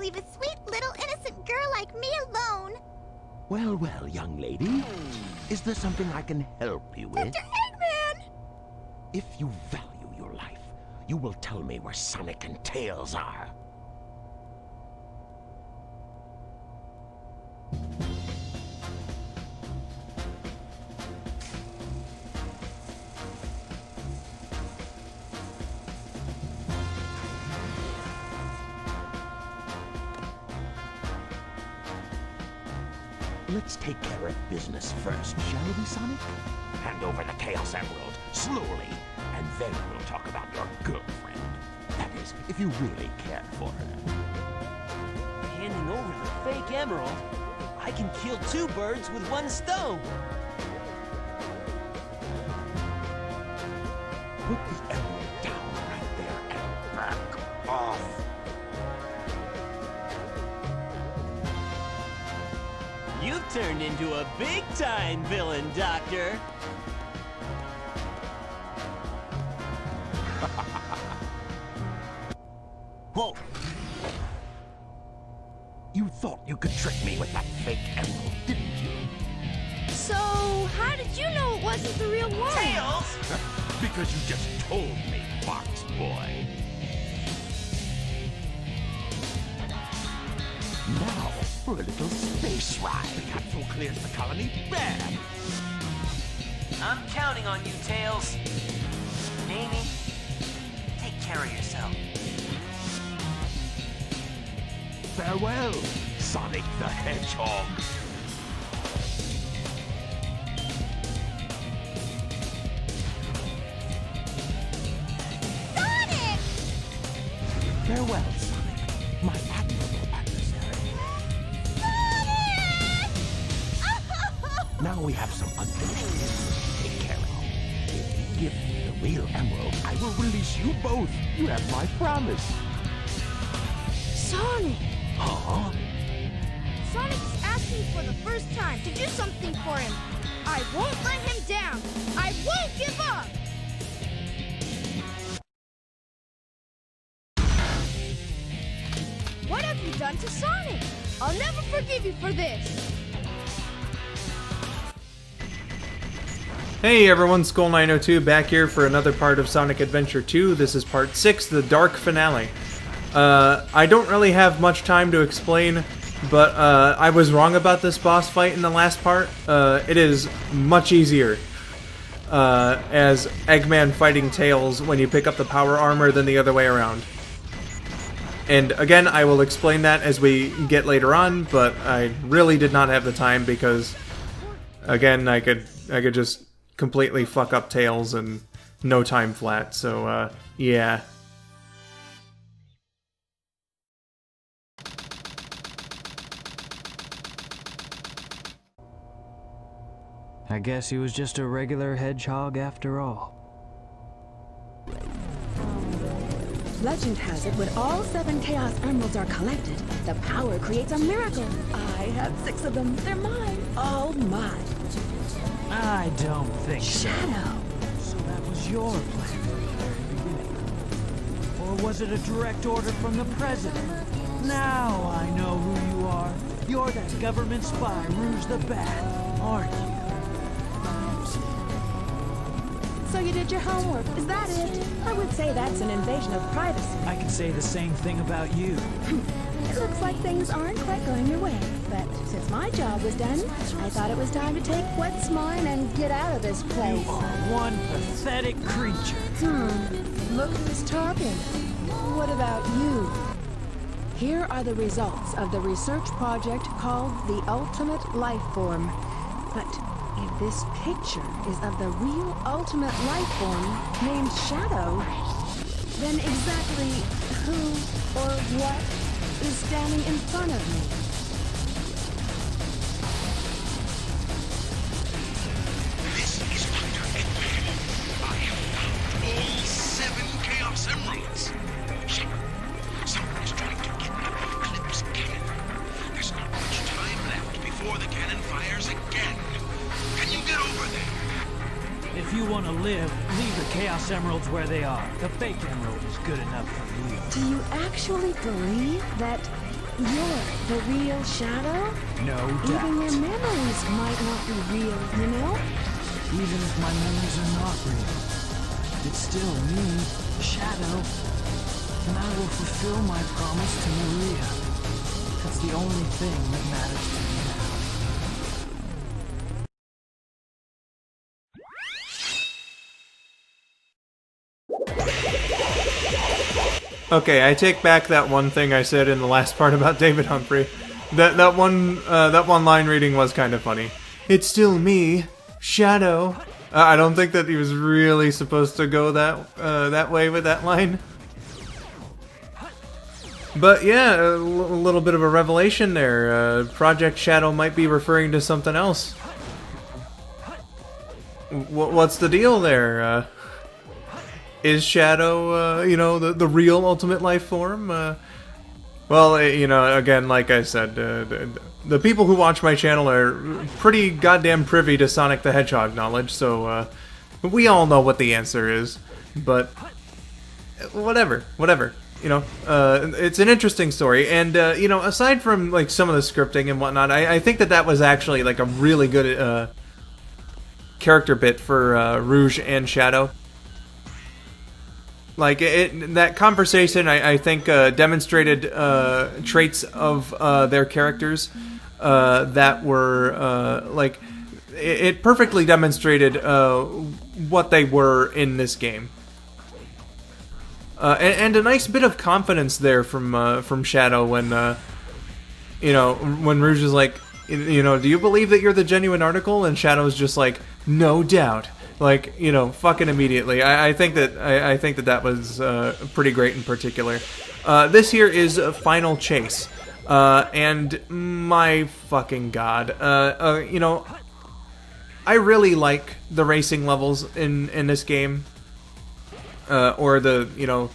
leave a sweet little innocent girl like me alone. Well, well, young lady. Is there something I can help you with? Mr. Eggman! If you value your life, you will tell me where Sonic and Tails are. Let's take care of business first, shall we, Sonic? Hand over the Chaos Emerald, slowly, and then we'll talk about your girlfriend. That is, if you really care for her. Handing over the fake emerald? I can kill 2 birds with 1 stone! Put the emerald down right there and back off. You've turned into a big-time villain, Doctor! Whoa! You thought you could trick me with that fake emerald, didn't you? So, how did you know it wasn't the real one? Tails! Because you just told me, Fox Boy. Now, for a little space ride. Capsule clears the colony. Bam! I'm counting on you, Tails. Amy, take care of yourself. Farewell, Sonic the Hedgehog. Sonic! Farewell, Sonic, my admirable adversary. Sonic! Now we have some unfinished business to take care of. If you give me the real emerald, I will release you both. You have my promise. Sonic! Huh? Sonic is asking for the first time to do something for him. I won't let him down. I won't give up. What have you done to Sonic? I'll never forgive you for this. Hey everyone, Skull902 back here for another part of Sonic Adventure 2. This is part 6, the Dark Finale. I don't really have much time to explain, but I was wrong about this boss fight in the last part. It is much easier as Eggman fighting Tails when you pick up the power armor than the other way around. And again, I will explain that as we get later on, but I really did not have the time because, again, I could just completely fuck up Tails and no time flat, so yeah. I guess he was just a regular hedgehog after all. Legend has it when all 7 Chaos Emeralds are collected, the power creates a miracle. I have 6 of them. They're mine. All mine. I don't think so. Shadow. So that was your plan from the very beginning. Or was it a direct order from the president? Now I know who you are. You're that government spy, Rouge the Bat, aren't you? So you did your homework, is that it? I would say that's an invasion of privacy. I can say the same thing about you. It looks like things aren't quite going your way. But since my job was done, I thought it was time to take what's mine and get out of this place. You are one pathetic creature. Look who's talking. What about you? Here are the results of the research project called the Ultimate Life Form. But if this picture is of the real ultimate life form named Shadow, then exactly who or what is standing in front of me? This is Dr. Eggman. I have found all 7 Chaos Emeralds. Someone is trying to kidnap the Eclipse cannon. There's not much time left before the cannon fires again. Can you get over there? If you want to live, leave the Chaos Emeralds where they are. The fake emerald is good enough for you. Do you actually believe that You're the real Shadow? No Even doubt. your memories might not be real, you know? Even if my memories are not real, it's still me, Shadow. And I will fulfill my promise to Maria. That's the only thing that matters to me now. Okay, I take back that one thing I said in the last part about David Humphrey. That one line reading was kind of funny. It's still me, Shadow. I don't think that he was really supposed to go that way with that line. But yeah, a little bit of a revelation there. Project Shadow might be referring to something else. What's the deal there? Is Shadow, you know, the real ultimate life form? Well, you know, again, like I said, the people who watch my channel are pretty goddamn privy to Sonic the Hedgehog knowledge, so we all know what the answer is. But whatever. You know, it's an interesting story, and you know, aside from like some of the scripting and whatnot, I think that was actually like a really good character bit for Rouge and Shadow. Like that conversation, I think demonstrated traits of their characters that were like it perfectly demonstrated what they were in this game. And a nice bit of confidence there from Shadow when you know, when Rouge is like, you know, do you believe that you're the genuine article? And Shadow's just like, no doubt. Like, you know, fucking immediately. I think that was pretty great in particular. This here is Final Chase, and my fucking god, you know, I really like the racing levels in this game. Or the, you know,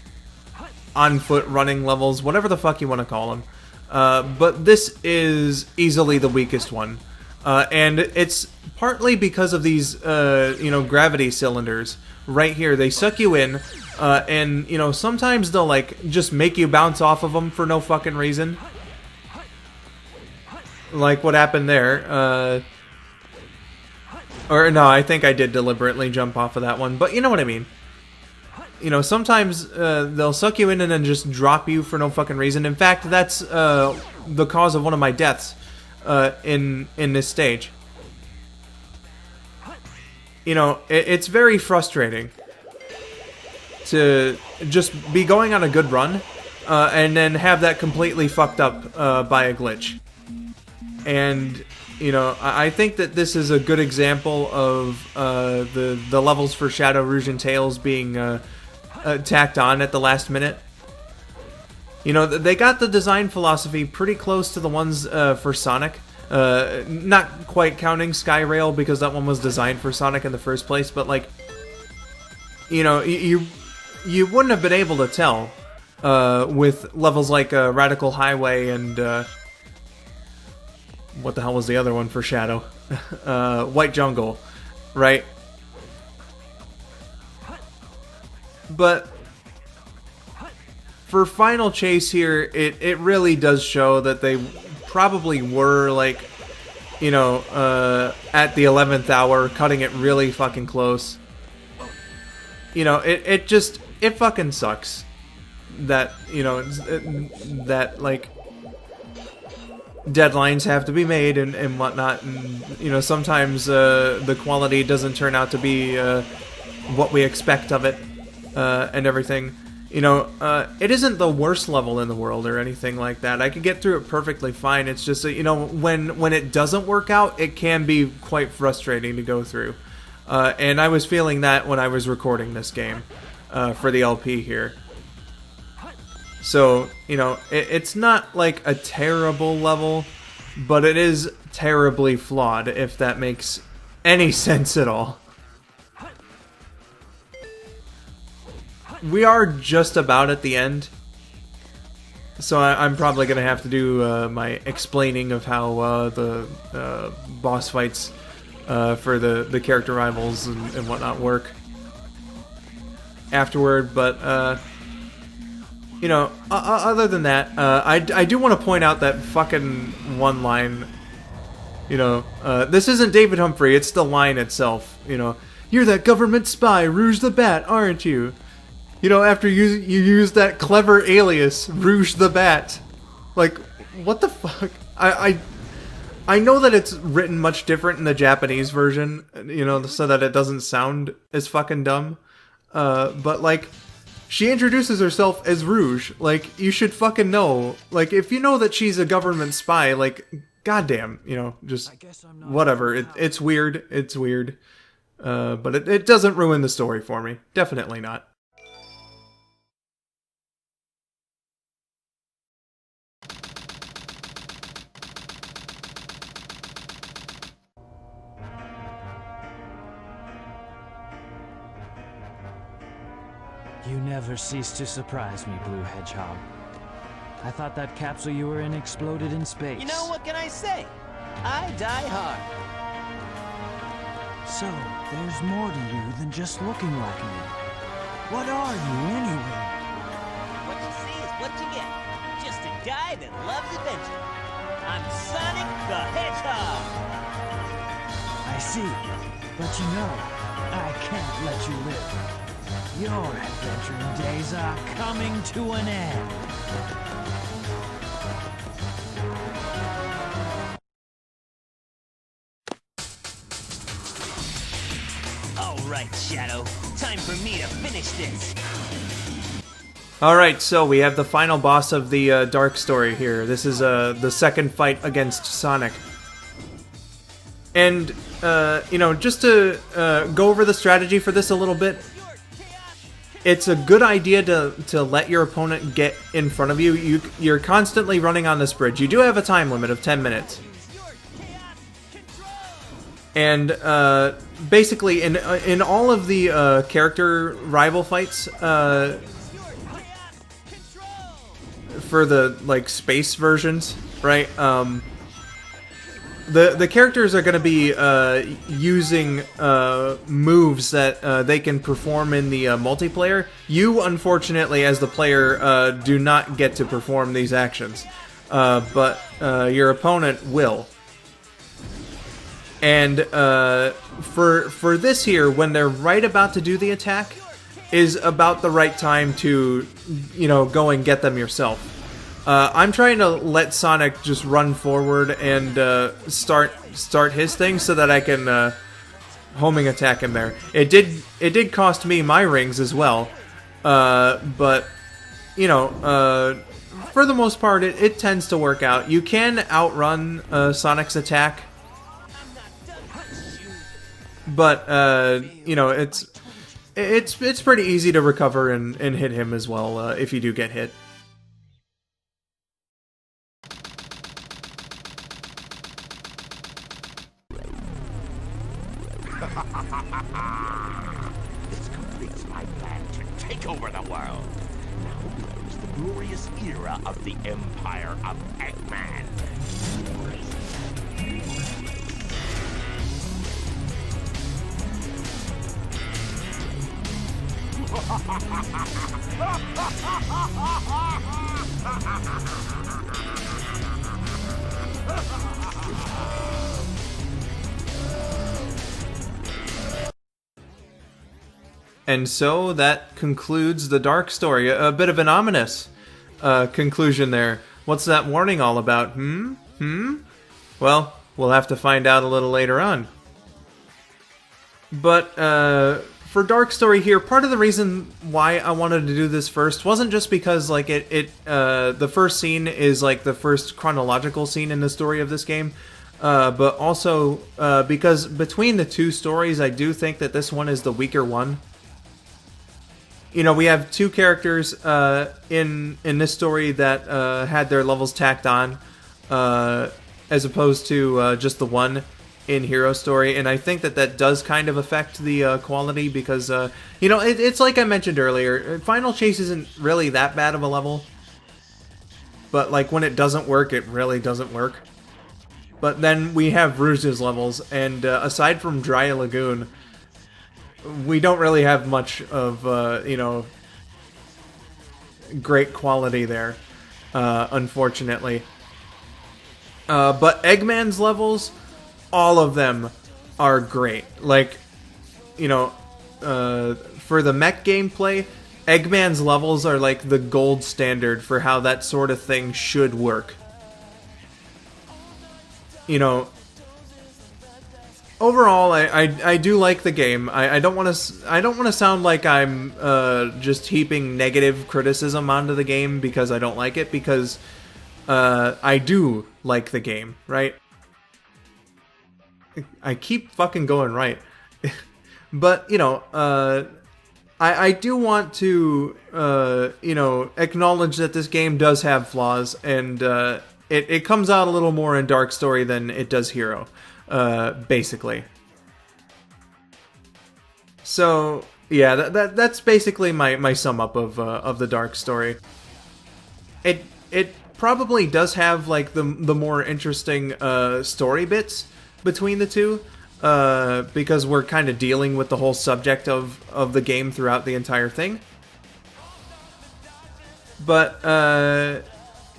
on-foot running levels, whatever the fuck you want to call them. But this is easily the weakest one. And it's partly because of these, you know, gravity cylinders right here. They suck you in, and, you know, sometimes they'll, like, just make you bounce off of them for no fucking reason. Like what happened there. Or, no, I think I did deliberately jump off of that one, but you know what I mean. You know, sometimes they'll suck you in and then just drop you for no fucking reason. In fact, that's the cause of one of my deaths in this stage. You know, it's very frustrating to just be going on a good run and then have that completely fucked up by a glitch. And, you know, I think that this is a good example of the levels for Shadow, Rouge, and Tails being tacked on at the last minute. You know, they got the design philosophy pretty close to the ones for Sonic. Not quite counting Skyrail because that one was designed for Sonic in the first place, but like, you know, you wouldn't have been able to tell with levels like Radical Highway and what the hell was the other one for Shadow? White Jungle, right? But for Final Chase here, it really does show that they probably were, like, you know, at the 11th hour, cutting it really fucking close. You know, it fucking sucks that, you know, that, like, deadlines have to be made and whatnot, and, you know, sometimes the quality doesn't turn out to be what we expect of it. And everything. You know, it isn't the worst level in the world or anything like that. I could get through it perfectly fine. It's just that, you know, when it doesn't work out, it can be quite frustrating to go through. And I was feeling that when I was recording this game for the LP here. So, you know, it's not like a terrible level, but it is terribly flawed, if that makes any sense at all. We are just about at the end, so I'm probably going to have to do my explaining of how the boss fights for the character rivals and whatnot work afterward, but you know, other than that, I do want to point out that fucking one line. You know, this isn't David Humphrey, it's the line itself. You know, you're that government spy, Rouge the Bat, aren't you? You know, after you use that clever alias, Rouge the Bat. Like, what the fuck? I know that it's written much different in the Japanese version, you know, so that it doesn't sound as fucking dumb. But, like, she introduces herself as Rouge. Like, you should fucking know. Like, if you know that she's a government spy, like, goddamn, you know, just whatever. It's weird. It's weird. But it doesn't ruin the story for me. Definitely not. You never cease to surprise me, Blue Hedgehog. I thought that capsule you were in exploded in space. You know, what can I say? I die hard. So, there's more to you than just looking like me. What are you, anyway? What you see is what you get. Just a guy that loves adventure. I'm Sonic the Hedgehog. I see. But you know, I can't let you live. Your adventuring days are coming to an end. All right, Shadow. Time for me to finish this. Alright, so we have the final boss of the Dark story here. This is the second fight against Sonic. And, you know, just to go over the strategy for this a little bit, it's a good idea to let your opponent get in front of you. You're constantly running on this bridge. You do have a time limit of 10 minutes. And basically, in all of the character rival fights, for the like space versions, right? The characters are going to be using moves that they can perform in the multiplayer. You, unfortunately, as the player, do not get to perform these actions, but your opponent will. And for this here, when they're right about to do the attack, is about the right time to, you know, go and get them yourself. I'm trying to let Sonic just run forward and start his thing so that I can homing attack him there. It did cost me my rings as well, but you know, for the most part, it tends to work out. You can outrun Sonic's attack, but you know, it's pretty easy to recover and hit him as well if you do get hit. This completes my plan to take over the world. Now begins the glorious era of the Empire of Eggman. And so that concludes the Dark story. A bit of an ominous conclusion there. What's that warning all about? Well, we'll have to find out a little later on. But for Dark story here, part of the reason why I wanted to do this first wasn't just because like the first scene is like the first chronological scene in the story of this game, but also because between the two stories, I do think that this one is the weaker one. You know, we have two characters in this story that had their levels tacked on, as opposed to just the one in Hero Story, and I think that does kind of affect the quality because, you know, it's like I mentioned earlier, Final Chase isn't really that bad of a level, but like when it doesn't work, it really doesn't work. But then we have Rouge's levels, and aside from Dry Lagoon, we don't really have much of, you know, great quality there, unfortunately. But Eggman's levels, all of them are great. Like, you know, for the mech gameplay, Eggman's levels are like the gold standard for how that sort of thing should work. You know, overall, I do like the game. I don't want to sound like I'm just heaping negative criticism onto the game because I don't like it, because I do like the game, right? I keep fucking going right. But, you know, I do want to, you know, acknowledge that this game does have flaws, and it comes out a little more in Dark Story than it does Hero, basically. So, yeah, that's basically my sum up of the Dark Story. It probably does have, like, the more interesting story bits between the two, because we're kind of dealing with the whole subject of the game throughout the entire thing. But,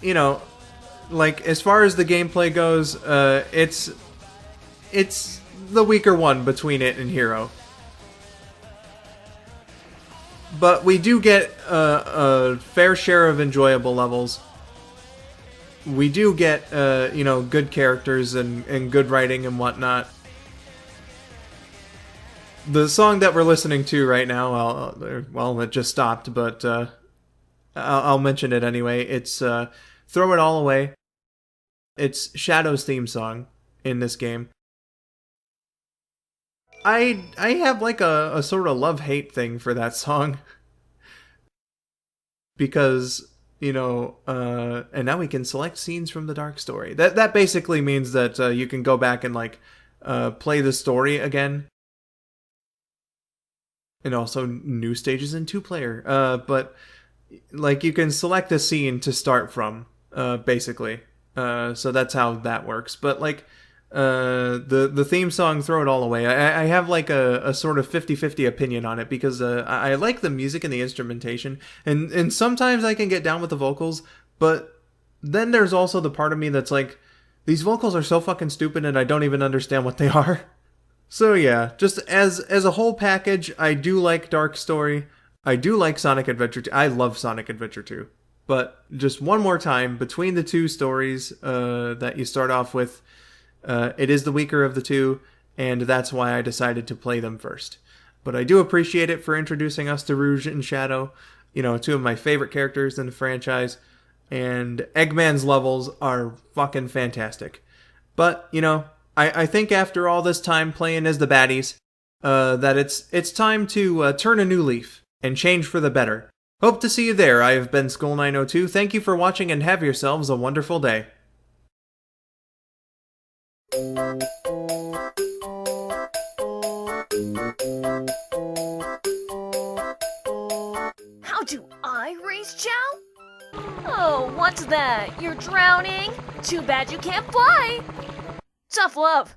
you know, like, as far as the gameplay goes, it's the weaker one between it and Hero. But we do get a fair share of enjoyable levels. We do get, you know, good characters and good writing and whatnot. The song that we're listening to right now, well, it just stopped, but I'll mention it anyway. It's Throw It All Away. It's Shadow's theme song in this game. I have like a sort of love-hate thing for that song. Because, you know, and now we can select scenes from the Dark Story. That basically means that you can go back and, like, play the story again. And also new stages in 2-player. But, like, you can select a scene to start from, basically. So that's how that works. But, like, the theme song, Throw It All Away, I have, like, a sort of 50-50 opinion on it, because I like the music and the instrumentation, and sometimes I can get down with the vocals, but then there's also the part of me that's like, these vocals are so fucking stupid and I don't even understand what they are. So yeah, just as a whole package, I do like Dark Story. I do like Sonic Adventure 2. I love Sonic Adventure 2. But just one more time, between the two stories that you start off with, it is the weaker of the two, and that's why I decided to play them first. But I do appreciate it for introducing us to Rouge and Shadow, you know, two of my favorite characters in the franchise, and Eggman's levels are fucking fantastic. But, you know, I think after all this time playing as the baddies, that it's time to turn a new leaf and change for the better. Hope to see you there. I have been Skull902. Thank you for watching and have yourselves a wonderful day. How do I raise Chow? Oh, what's that? You're drowning? Too bad you can't fly! Tough love.